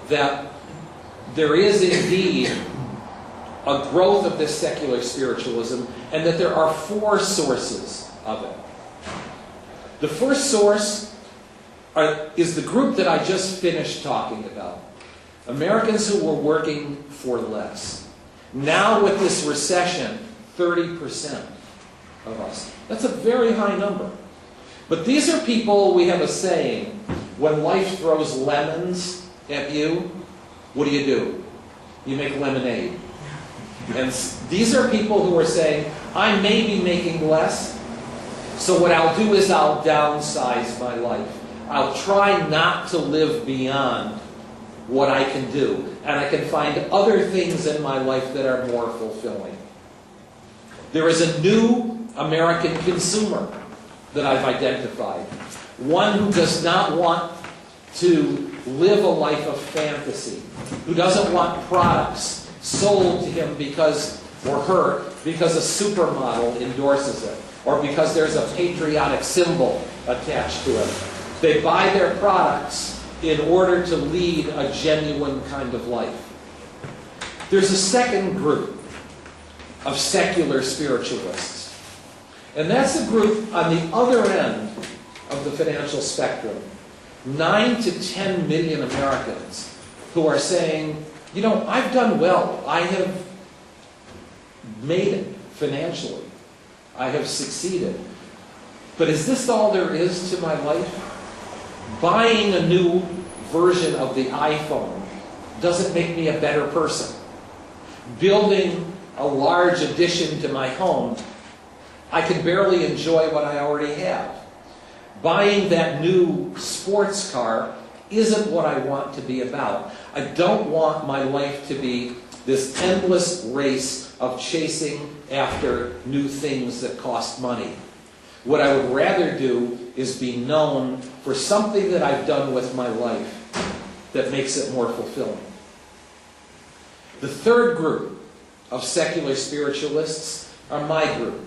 that there is indeed a growth of this secular spiritualism, and that there are four sources of it. The first source is the group that I just finished talking about. Americans who were working for less. Now with this recession, 30% of us. That's a very high number. But these are people, we have a saying, when life throws lemons at you, what do? You make lemonade. And these are people who are saying, I may be making less, so what I'll do is I'll downsize my life. I'll try not to live beyond what I can do, and I can find other things in my life that are more fulfilling. There is a new American consumer that I've identified. One who does not want to live a life of fantasy, who doesn't want products sold to him because, or her, because a supermodel endorses it, or because there's a patriotic symbol attached to it. They buy their products in order to lead a genuine kind of life. There's a second group of secular spiritualists. And that's a group on the other end of the financial spectrum. 9 to 10 million Americans who are saying, you know, I've done well. I have made it financially. I have succeeded. But is this all there is to my life? Buying a new version of the iPhone doesn't make me a better person. Building a large addition to my home, I can barely enjoy what I already have. Buying that new sports car isn't what I want to be about. I don't want my life to be this endless race of chasing after new things that cost money. What I would rather do is be known for something that I've done with my life that makes it more fulfilling. The third group of secular spiritualists are my group,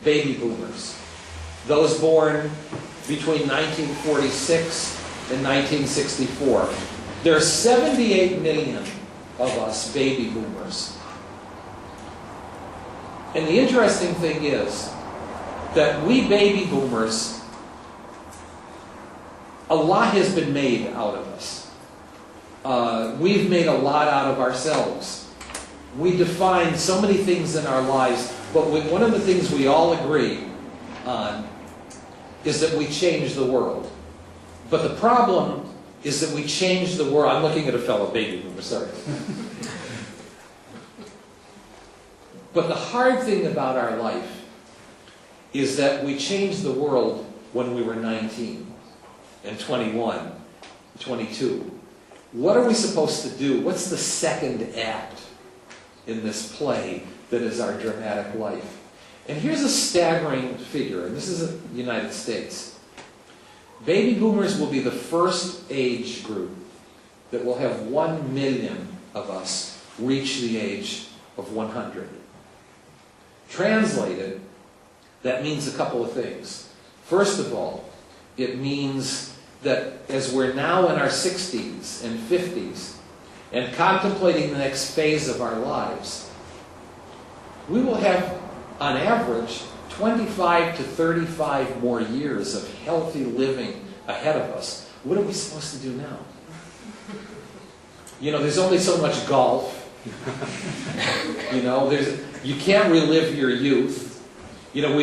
baby boomers. Those born between 1946 and 1964. There are 78 million of us baby boomers. And the interesting thing is that we baby boomers, a lot has been made out of us. We've made a lot out of ourselves. We define so many things in our lives, but one of the things we all agree on is that we change the world. But the problem is that we change the world. I'm looking at a fellow baby boomer, sorry. But the hard thing about our life is that we changed the world when we were 19 and 21, 22. What are we supposed to do? What's the second act in this play that is our dramatic life? And here's a staggering figure, and this is the United States. Baby boomers will be the first age group that will have 1 million of us reach the age of 100. Translated, that means a couple of things. First of all, it means that as we're now in our 60s and 50s and contemplating the next phase of our lives, we will have, on average, 25 to 35 more years of healthy living ahead of us. What are we supposed to do now? You know, there's only so much golf. You know, you can't relive your youth. You know,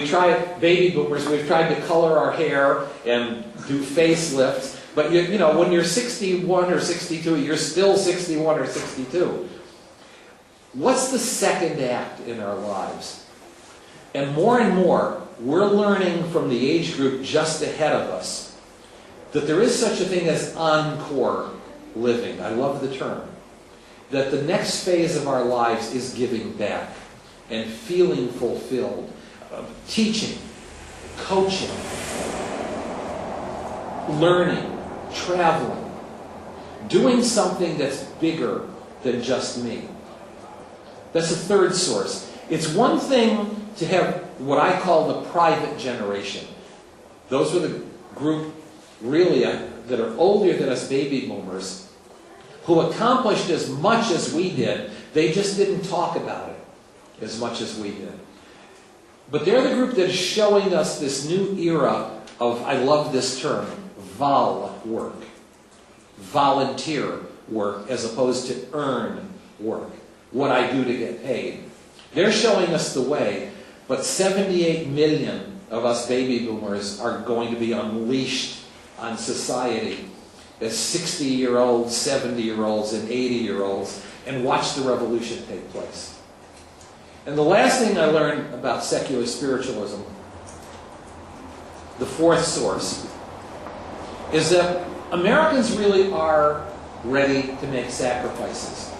baby boomers, we've tried to color our hair and do facelifts, but you know, when you're 61 or 62, you're still 61 or 62. What's the second act in our lives? And more, we're learning from the age group just ahead of us that there is such a thing as encore living. I love the term. That the next phase of our lives is giving back and feeling fulfilled. Teaching, coaching, learning, traveling, doing something that's bigger than just me. That's the third source. It's one thing to have what I call the private generation. Those were the group really that are older than us baby boomers who accomplished as much as we did. They just didn't talk about it as much as we did. But they're the group that is showing us this new era of, I love this term, vol work. Volunteer work as opposed to earn work. What I do to get paid. They're showing us the way, but 78 million of us baby boomers are going to be unleashed on society as 60-year-olds, 70-year-olds, and 80-year-olds, and watch the revolution take place. And the last thing I learned about secular spiritualism, the fourth source, is that Americans really are ready to make sacrifices.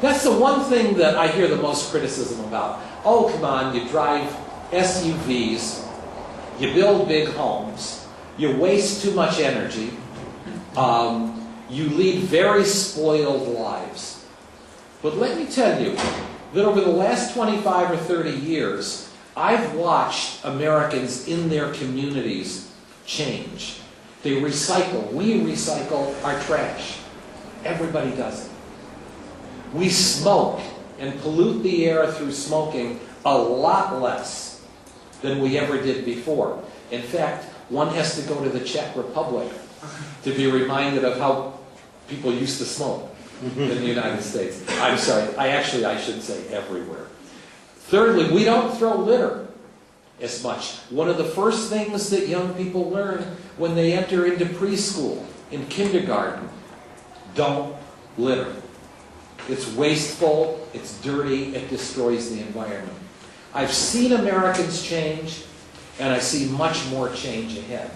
That's the one thing that I hear the most criticism about. Oh, come on, you drive SUVs, you build big homes, you waste too much energy, you lead very spoiled lives. But let me tell you that over the last 25 or 30 years, I've watched Americans in their communities change. They recycle. We recycle our trash. Everybody does it. We smoke and pollute the air through smoking a lot less than we ever did before. In fact, one has to go to the Czech Republic to be reminded of how people used to smoke in the United States. I'm sorry, I should say everywhere. Thirdly, we don't throw litter as much. One of the first things that young people learn when they enter into preschool, in kindergarten, don't litter. It's wasteful, it's dirty, it destroys the environment. I've seen Americans change, and I see much more change ahead.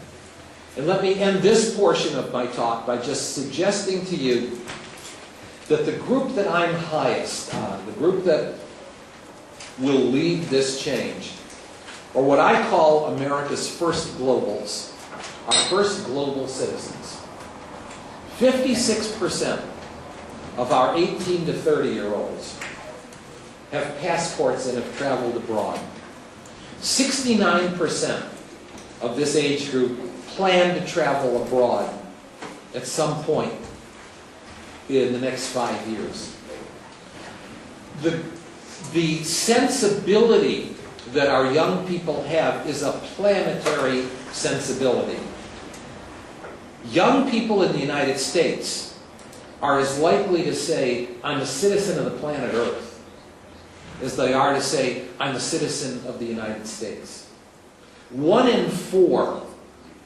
And let me end this portion of my talk by just suggesting to you that the group that I'm highest on, the group that will lead this change, or what I call America's first globals, our first global citizens. 56% of our 18 to 30-year-olds have passports and have traveled abroad. 69% of this age group plan to travel abroad at some point in the next 5 years. The sensibility that our young people have is a planetary sensibility. Young people in the United States are as likely to say, I'm a citizen of the planet Earth, as they are to say, I'm a citizen of the United States. 1 in 4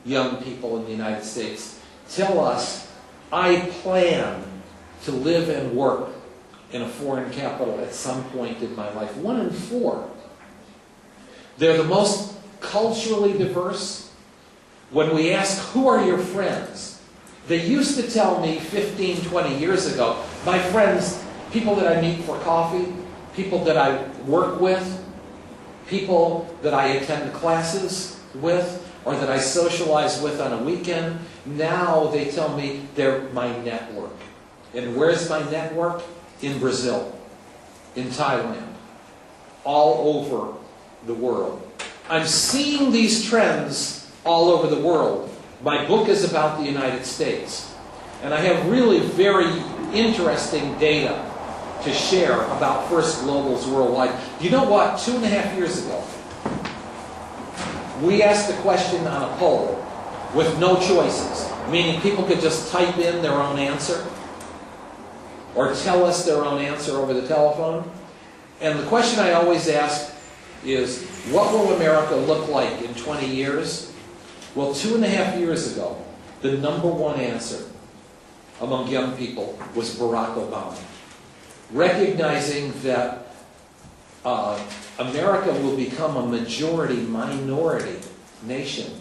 young people in the United States tell us, I plan to live and work in a foreign capital at some point in my life. 1 in 4. They're the most culturally diverse. When we ask, who are your friends? They used to tell me 15, 20 years ago, my friends, people that I meet for coffee, people that I work with, people that I attend classes with, or that I socialize with on a weekend. Now they tell me they're my network. And where's my network? In Brazil, in Thailand, all over the world. I'm seeing these trends all over the world. My book is about the United States. And I have really very interesting data to share about First Globals worldwide. You know what? 2.5 years ago, we asked a question on a poll with no choices, meaning people could just type in their own answer or tell us their own answer over the telephone. And the question I always ask is, what will America look like in 20 years? Well, 2.5 years ago, the #1 answer among young people was Barack Obama. Recognizing that America will become a majority-minority nation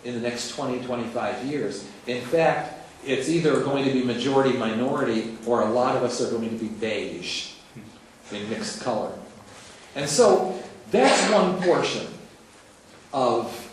in the next 20, 25 years. In fact, it's either going to be majority-minority or a lot of us are going to be beige in mixed color. And so that's one portion of